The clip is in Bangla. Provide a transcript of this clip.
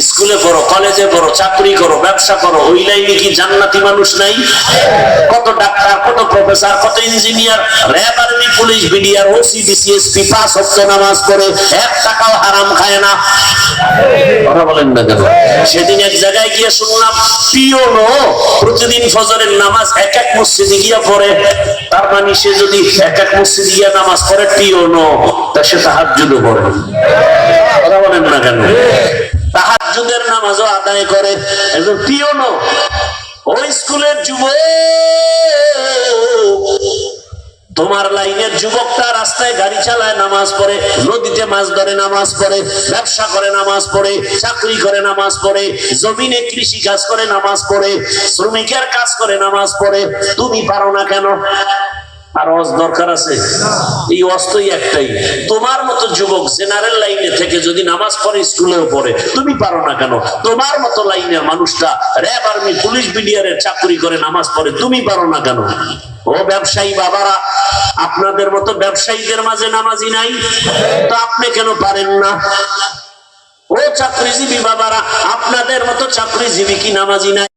স্কুলে পড়ো, কলেজে পড়ো, চাকরি করো, ব্যবসা করো, ওই লাইনে কি জান্নাতি মানুষ নাই? কত ডাক্তার, কত প্রফেসর, কত engineer, RAB, army, police, BDR, OC, BCSP, 5 ওয়াক্ত নামাজ পড়ে, 1 টাকাও হারাম খায় না। কথা বলেন না কেন? সেদিন এক জায়গায় গিয়ে শুনলাম পিওনো প্রতিদিন ফজরের নামাজ এক এক মসজিদে গিয়ে পড়ে। তার মানে সে যদি এক এক মসজিদে গিয়ে নামাজ পড়ে পিওনো, তা সে তাহাজ্জুদও পড়ে। কথা বলেন না কেন? তাহাজ্জুদের নামাজও আদায় করে একজন পিওনো। ওই স্কুলের যুবক, তোমার লাইনের যুবকটা রাস্তায় গাড়ি চালায়, নামাজ পড়ে, নদীতে মাছ ধরে নামাজ পড়ে, ব্যবসা করে নামাজ পড়ে, চাকরি করে নামাজ পড়ে, জমিনে কৃষি কাজ করে নামাজ পড়ে, শ্রমিকের কাজ করে নামাজ পড়ে। তুমি পারো না কেন? আর ওয়াজ দরকার আছে? এই ওয়াজ তো একটাই, তোমার মতো যুবক জেনারেল লাইনে থেকে যদি নামাজ পড়ে, স্কুলেও পড়ে, তুমি পারো না কেন? তোমার মতো লাইনের মানুষটা র‍্যাব, আর্মি, পুলিশ, বিডিআরের চাকরি করে নামাজ পড়ে, তুমি পারো না কেন? ও ব্যবসায়ী বাবারা, আপনাদের মতো ব্যবসায়ীদের মাঝে নামাজি নাই, তো আপনি কেন পারেন না? ও চাকরিজীবী বাবারা, আপনাদের মতো চাকরিজীবী কি নামাজি নাই?